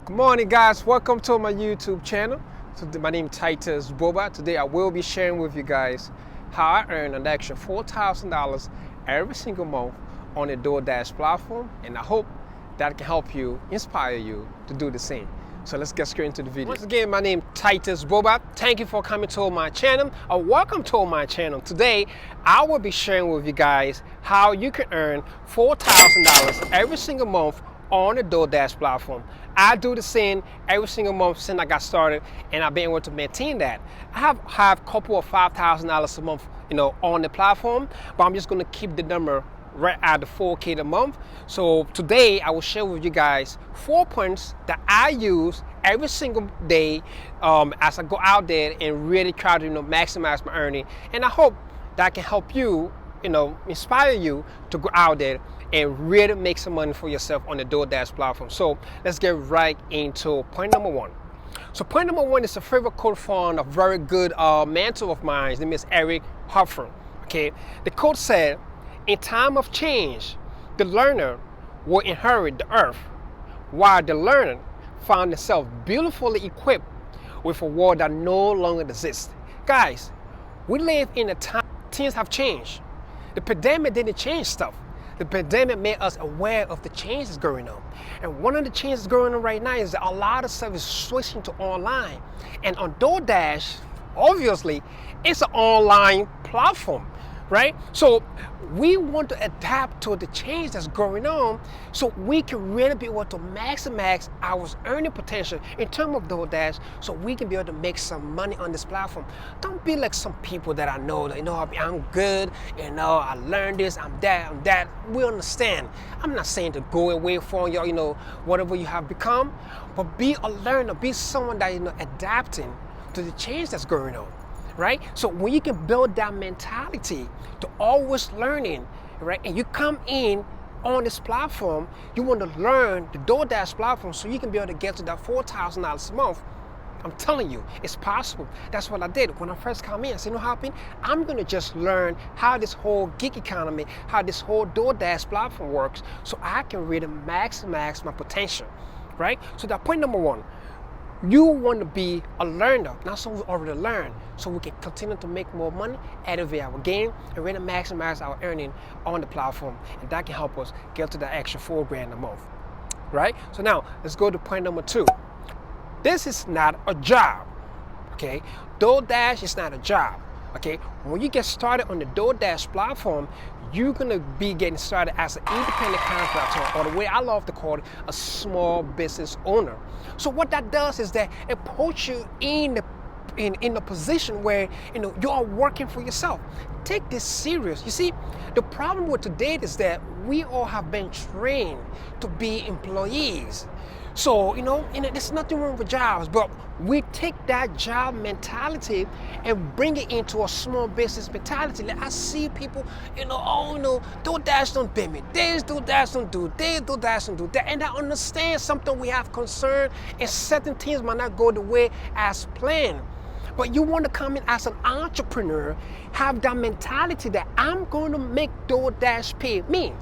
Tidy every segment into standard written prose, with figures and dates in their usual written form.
Good morning, guys. Welcome to my YouTube channel. My name is Titus Boba. Today I will be sharing with you guys how I earn an extra $4,000 every single month on the DoorDash platform, and I hope that can help you, inspire you to do the same. So let's get straight into the video. Once again, my name is Titus Boba. Thank you for coming to my channel, or welcome to my channel. Today, I will be sharing with you guys how you can earn $4,000 every single month on the DoorDash platform. I do the same every single month since I got started, and I've been able to maintain that. I have a couple of $5,000 a month, on the platform, but I'm just gonna keep the number right at the $4K a month. So today I will share with you guys 4 points that I use every single day as I go out there and really try to maximize my earning, and I hope that can help you, inspire you to go out there and really make some money for yourself on the DoorDash platform. So let's get right into point number one. So point number one is a favorite quote from a very good mentor of mine. His name is Eric Hoffer. Okay, the quote said, "In time of change, the learner will inherit the earth, while the learner found himself beautifully equipped with a world that no longer exists." Guys, we live in a time things have changed. The pandemic didn't change stuff. The pandemic made us aware of the changes going on. And one of the changes going on right now is that a lot of stuff is switching to online. And on DoorDash, obviously, it's an online platform, right? So we want to adapt to the change that's going on so we can really be able to maximize our earning potential in terms of DoorDash, so we can be able to make some money on this platform. Don't be like some people that I know that, I'm good, I learned this, I'm that. We understand. I'm not saying to go away from your, whatever you have become, but be a learner, be someone that, adapting to the change that's going on. Right? So when you can build that mentality to always learning, right? And you come in on this platform, you want to learn the DoorDash platform so you can be able to get to that $4,000 a month. I'm telling you, it's possible. That's what I did when I first come in. I said, I'm going to just learn how this whole gig economy, how this whole DoorDash platform works, so I can really maximize my potential, right? So that point number one. You want to be a learner, not someone who already learned, so we can continue to make more money, elevate our game, and really maximize our earning on the platform. And that can help us get to that extra $4,000 a month, right? So now, let's go to point number two. This is not a job, okay? DoorDash is not a job, okay? When you get started on the DoorDash platform, you're gonna be getting started as an independent contractor, or the way I love to call it, a small business owner. So what that does is that it puts you in a position where you are working for yourself. Take this serious. You see, the problem with today is that we all have been trained to be employees. So, there's nothing wrong with jobs, but we take that job mentality and bring it into a small business mentality. Like I see people, DoorDash don't pay me this, DoorDash don't do this, DoorDash don't do that. And I understand something we have concern, and certain things might not go the way as planned. But you want to come in as an entrepreneur, have that mentality that I'm going to make DoorDash pay me,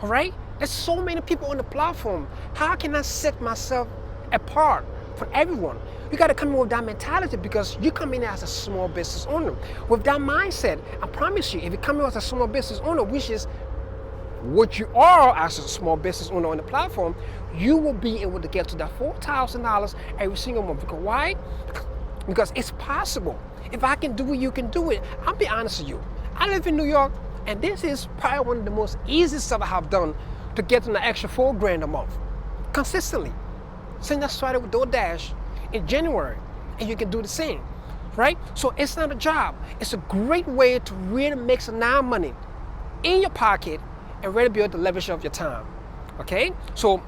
all right? There's so many people on the platform. How can I set myself apart from everyone? You got to come in with that mentality, because you come in as a small business owner. With that mindset, I promise you, if you come in as a small business owner, which is what you are as a small business owner on the platform, you will be able to get to that $4,000 every single month. Because why? Because it's possible. If I can do it, you can do it. I'll be honest with you. I live in New York, and this is probably one of the most easiest stuff I have done to get an extra $4,000 a month consistently since I started with DoorDash in January, and you can do the same, right? So it's not a job. It's a great way to really make some money in your pocket and really be able to leverage up your time. Okay, so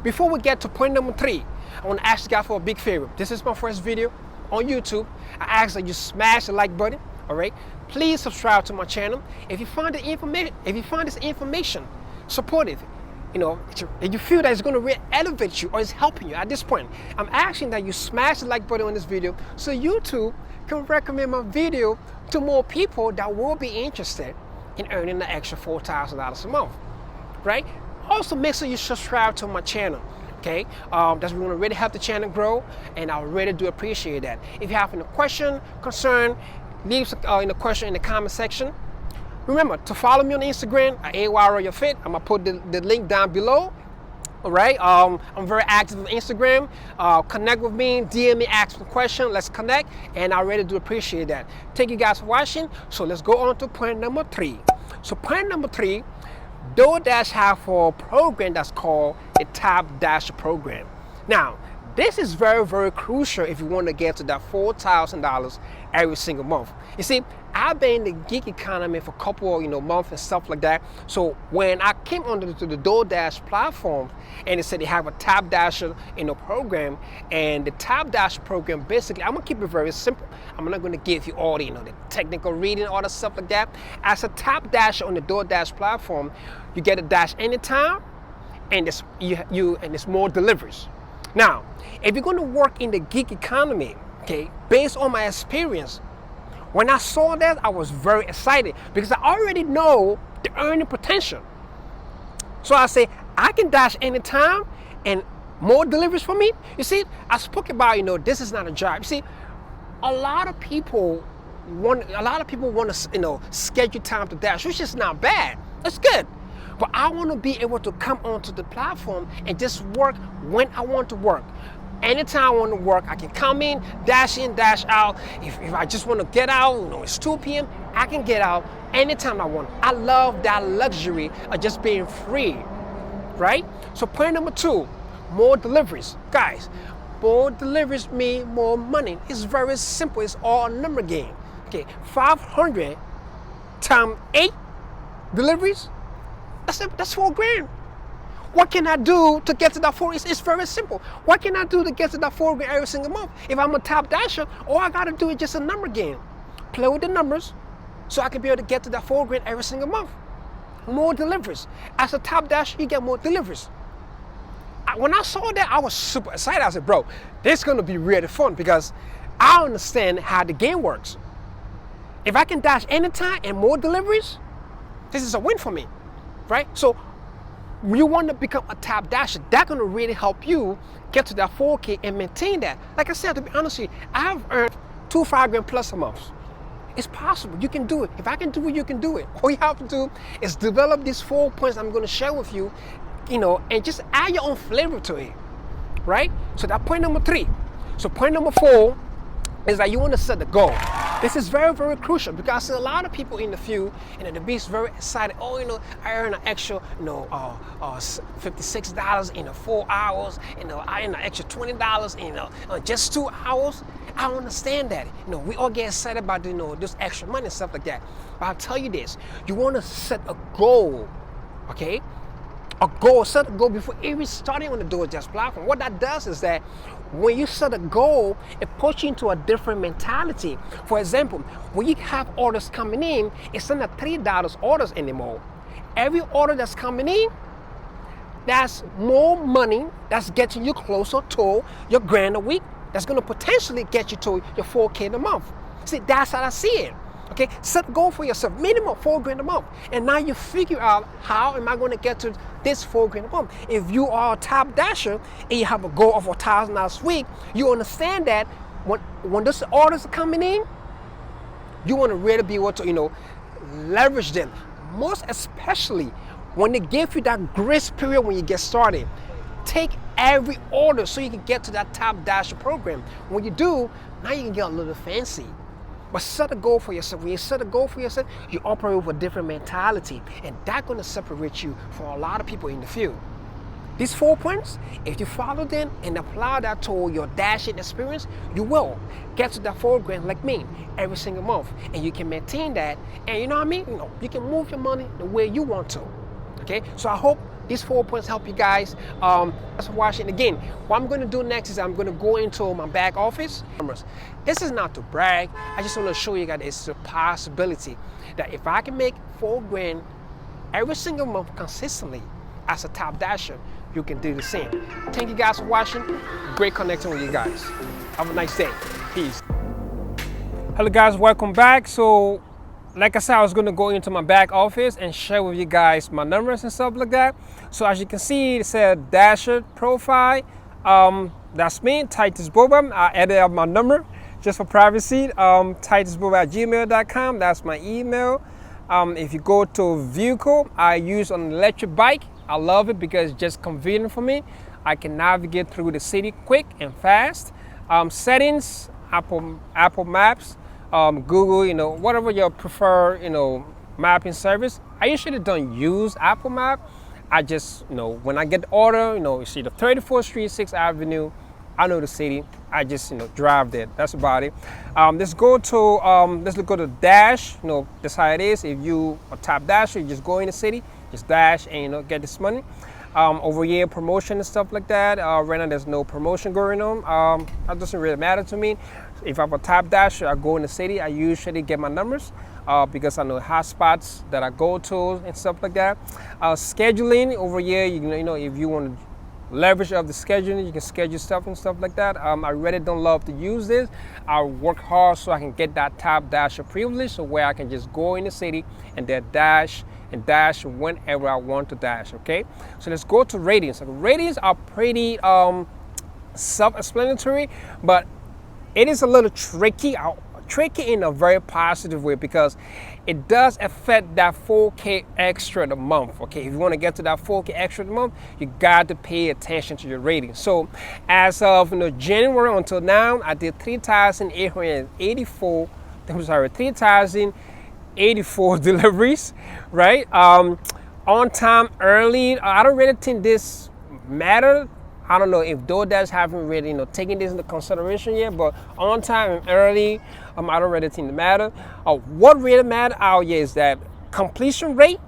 before we get to point number three, I want to ask you guys for a big favor. This is my first video on YouTube. I ask that you smash the like button. All right, please subscribe to my channel. If you find this information supportive, if you feel that it's going to really elevate you or is helping you at this point, I'm asking that you smash the like button on this video so YouTube can recommend my video to more people that will be interested in earning the extra $4,000 a month, right? Also, make sure you subscribe to my channel. Okay, that's going to really help the channel grow, and I really do appreciate that. If you have any question, concern, leave a question in the comment section. Remember to follow me on Instagram at AYRoyalFit. I'm gonna put the link down below. All right, I'm very active on Instagram. Connect with me, DM me, ask me a question. Let's connect, and I really do appreciate that. Thank you guys for watching. So let's go on to point number 3. So point number 3, DoorDash have a program that's called a Top Dasher program. Now, this is very, very crucial if you want to get to that $4,000 every single month. You see, I've been in the gig economy for a couple of months and stuff like that. So when I came onto the DoorDash platform and they said they have a Top Dasher program, and the Top Dasher program, basically, I'm gonna keep it very simple. I'm not gonna give you all the technical reading, all the stuff like that. As a Top Dasher on the DoorDash platform, you get a dash anytime, and there's more deliveries. Now, if you're going to work in the gig economy, okay, based on my experience, when I saw that, I was very excited because I already know the earning potential. So I say, I can dash anytime and more deliveries for me. You see, I spoke about, this is not a job. You see, a lot of people want to, schedule time to dash, which is not bad. It's good. But I want to be able to come onto the platform and just work when I want to work. Anytime I want to work, I can come in, dash out. If I just want to get out, it's 2 p.m., I can get out anytime I want. I love that luxury of just being free, right? So point number 2, more deliveries. Guys, more deliveries mean more money. It's very simple. It's all a number game. Okay, 500 times 8 deliveries, that's $4,000. What can I do to get to that 4? It's very simple. What can I do to get to that $4,000 every single month? If I'm a Top Dasher, all I gotta do is just a number game. Play with the numbers so I can be able to get to that $4,000 every single month. More deliveries. As a Top Dasher, you get more deliveries. When I saw that, I was super excited. I said, bro, this is gonna be really fun because I understand how the game works. If I can dash anytime and more deliveries, this is a win for me, right? So you want to become a Top Dasher, that's going to really help you get to that $4,000 and maintain that. Like I said, to be honest with you, I've earned $5,000 plus a month. It's possible. You can do it. If I can do it, you can do it. All you have to do is develop these 4 points I'm going to share with you, and just add your own flavor to it, right? So that's point number 3. So point number 4 is that you want to set the goal. This is very, very crucial because I see a lot of people in the field and they be very excited. Oh, I earn an extra, $56 in 4 hours. I earn an extra $20 in just 2 hours. I don't understand that. We all get excited about this extra money and stuff like that. But I'll tell you this: you want to set a goal, okay? Set a goal before even starting on the DoorDash platform. What that does is that when you set a goal, it puts you into a different mentality. For example, when you have orders coming in, it's not $3 orders anymore. Every order that's coming in, that's more money that's getting you closer to your grand a week. That's going to potentially get you to your $4,000 a month. See, that's how I see it. Okay, set a goal for yourself, minimum $4,000 a month. And now you figure out, how am I going to get to this $4,000 a month? If you are a Top Dasher and you have a goal of $1,000 a week, you understand that when those orders are coming in, you want to really be able to, leverage them. Most especially when they give you that grace period when you get started. Take every order so you can get to that Top Dasher program. When you do, now you can get a little fancy. But set a goal for yourself. When you set a goal for yourself, you operate with a different mentality. And that's going to separate you from a lot of people in the field. These 4 points, if you follow them and apply that to your dashing experience, you will get to that $4,000 like me every single month. And you can maintain that. And you know what I mean? You can move your money the way you want to. Okay? So I hope these 4 points help you guys. Thanks for watching. Again, what I'm going to do next is I'm going to go into my back office. This is not to brag. I just want to show you guys it's a possibility that if I can make $4,000 every single month consistently as a Top Dasher, you can do the same. Thank you guys for watching. Great connecting with you guys. Have a nice day. Peace. Hello guys, welcome back. So like I said, I was going to go into my back office and share with you guys my numbers and stuff like that. So as you can see, it said Dasher profile. That's me, Titus Boba. I added up my number just for privacy. TitusBoba@gmail.com. That's my email. If you go to vehicle, I use an electric bike. I love it because it's just convenient for me. I can navigate through the city quick and fast. Settings, Apple Maps, Google, whatever your prefer, mapping service. I usually don't use Apple Map. I just, when I get the order, you see the 34th Street, 6th Avenue, I know the city. I just, drive there. That's about it. Let's go to Dash. That's how it is. If you are top dasher, you just go in the city, just dash and, get this money. Over here, promotion and stuff like that. Right now, there's no promotion going on. That doesn't really matter to me. If I'm a top dasher, I go in the city. I usually get my numbers because I know hot spots that I go to and stuff like that. Scheduling over here, if you want to leverage of the scheduling, you can schedule stuff and stuff like that. I really don't love to use this. I work hard so I can get that top dasher privilege, so where I can just go in the city and then dash whenever I want to dash. Okay, so let's go to ratings. So ratings are pretty self-explanatory, but it is a little tricky in a very positive way because it does affect that 4K extra a month. Okay, if you want to get to that 4K extra a month, you got to pay attention to your rating. So as of January until now, I did 3,084 deliveries, right? On time, early. I don't really think this matters. I don't know if DoorDash haven't really, taken this into consideration yet, but on time and early, I don't really think it matter. What really matter out here is that completion rate,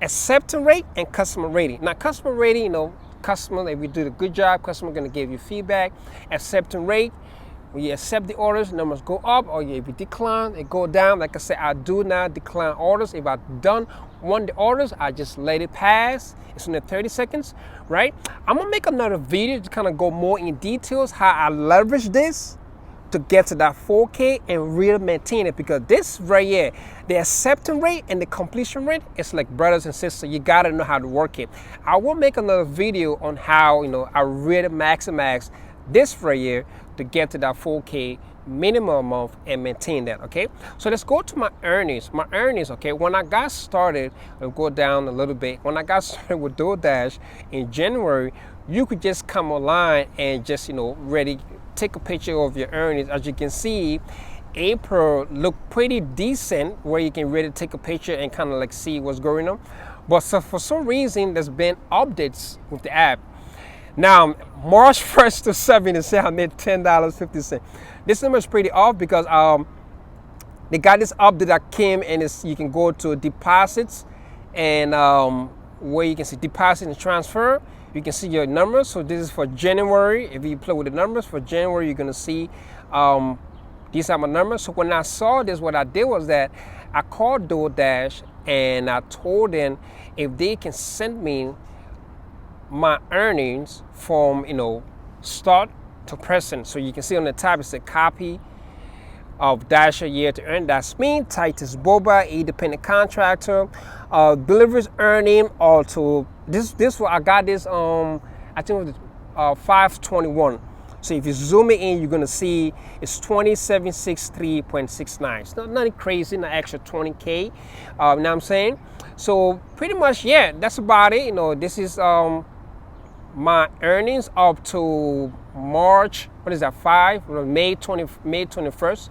acceptance rate, and customer rating. Now, customer rating, customer, if you do a good job, customer gonna give you feedback. Acceptance rate, when you accept the orders, numbers go up, or if you decline, it go down. Like I said, I do not decline orders. If I done one of the orders, I just let it pass. It's only 30 seconds, right? I'm gonna make another video to kind of go more in details how I leverage this to get to that 4K and really maintain it, because this right here, the acceptance rate and the completion rate, it's like brothers and sisters. You gotta know how to work it. I will make another video on how I really maximize this right here to get to that 4K minimum a month and maintain that. Okay, so let's go to my earnings. Okay, when I got started, I'll go down a little bit. When I got started with DoorDash in January, you could just come online and just ready take a picture of your earnings. As you can see, April looked pretty decent, where you can really take a picture and kind of like see what's going on. But so for some reason, there's been updates with the app. Now, March 1st to 7th, it said I made $10.50. This number is pretty off because they got this update that came, and you can go to deposits and where you can see deposit and transfer. You can see your numbers. So this is for January. If you play with the numbers for January, you're gonna see these are my numbers. So when I saw this, what I did was that I called DoorDash and I told them if they can send me my earnings from start to present. So you can see on the top it's a copy of Dasher year to earn. That's me, Titus Boba, independent contractor. Deliveries earning or to this I got this I think it was 521. So if you zoom it in, you're gonna see it's 2763.69. It's not nothing crazy, not extra 20K. You know what I'm saying? So pretty much, yeah, that's about it. This is my earnings up to March, what is that, May 21st,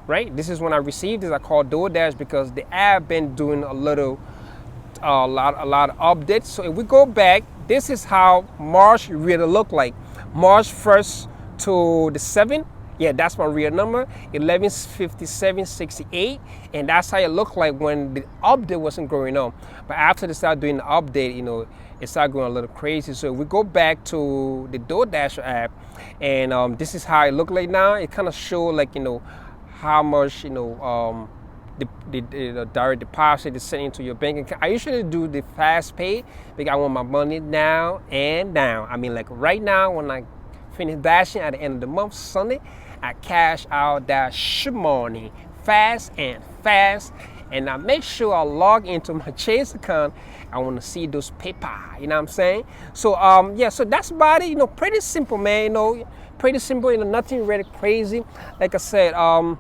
right? This is when I received this. I called DoorDash because the app been doing a lot of updates. So if we go back, this is how March really look like. March 1st to the 7th, yeah, that's my real number, 1157.68, and that's how it looked like when the update wasn't going on. But after they started doing the update, it started going a little crazy. So if we go back to the DoorDash app, and this is how it looked like now. It kind of showed like how much the direct deposit is sent into your bank account. I usually do the fast pay because I want my money now and now. I mean, like right now, when I finish dashing at the end of the month, Sunday, I cash out that money fast, and I make sure I log into my Chase account. I want to see those paper, you know what I'm saying? So yeah, so that's about it, you know, pretty simple, man, you know, pretty simple, you know, nothing really crazy. Like I said, let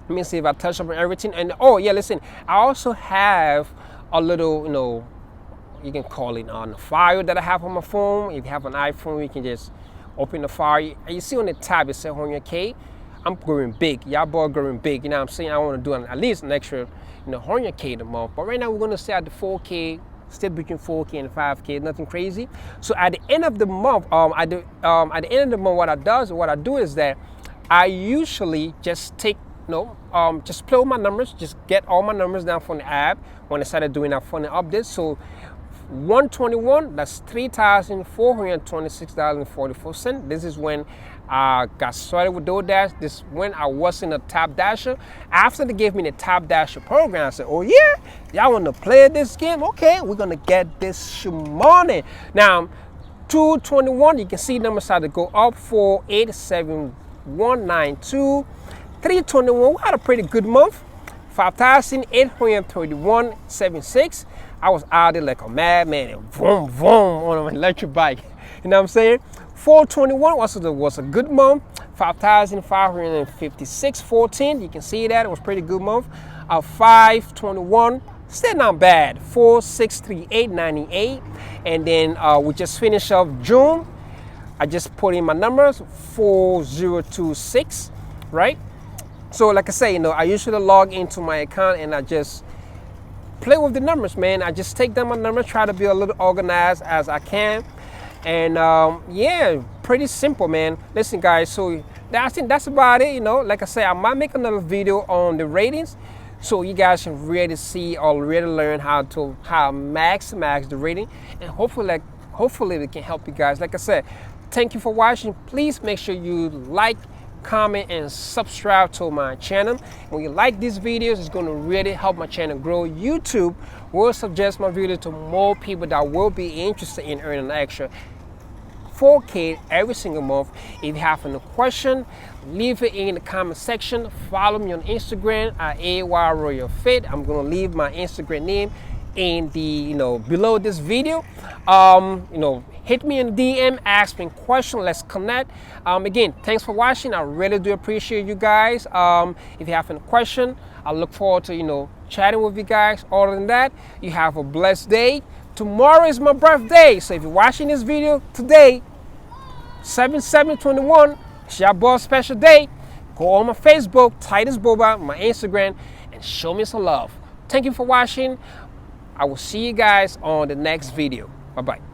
me see if I touch up on everything. And oh yeah, listen, I also have a little, you know, you can call it on the file that I have on my phone. If you have an iPhone, you can just open the file. You see on the tab, it says 100K. I'm growing big. Y'all boy growing big. You know what I'm saying? I want to do at least an extra, you know, 100K a month. But right now we're going to stay at the 4K, still between 4K and 5K, nothing crazy. So at the end of the month, at the end of the month, what I do is that I usually just take, just play with my numbers, just get all my numbers down from the app when I started doing that funny updates. So 121, that's $3,426.44. This is when I got started with DoorDash. This is when I wasn't a top dasher. After they gave me the top dasher program, I said, oh yeah, y'all want to play this game? Okay, we're going to get this money. Now, 221, you can see numbers started to go up. 487,192. 321, we had a pretty good month. 5,831.76. I was out there like a madman and vroom, vroom on an electric bike. You know what I'm saying? 421 was a good month. 5,556.14. You can see that. It was a pretty good month. 521, still not bad. 4,638.98. And then we just finished off June. I just put in my numbers, 4,026, right? So like I say, you know, I usually log into my account and I just play with the numbers, man. I just take down my numbers, try to be a little organized as I can. And yeah, pretty simple, man. Listen, guys, so I think that's about it, you know. Like I say, I might make another video on the ratings so you guys can really see or really learn how maximize the rating. And hopefully it can help you guys. Like I said, thank you for watching. Please make sure you like, comment, and subscribe to my channel. When you like these videos, it's going to really help my channel grow. YouTube will suggest my video to more people that will be interested in earning an extra 4K every single month. If you have any question, leave it in the comment section. Follow me on Instagram at AYRoyalFit. I'm going to leave my Instagram name in the below this video. Hit me in the DM, ask me a question, let's connect. Again, thanks for watching. I really do appreciate you guys. If you have any question, I look forward to chatting with you guys. Other than that, you have a blessed day. Tomorrow is my birthday, so if you're watching this video today, 7/7/21, it's your boy's special day. Go on my Facebook, Titus Boba, my Instagram, and show me some love. Thank you for watching. I will see you guys on the next video. Bye-bye.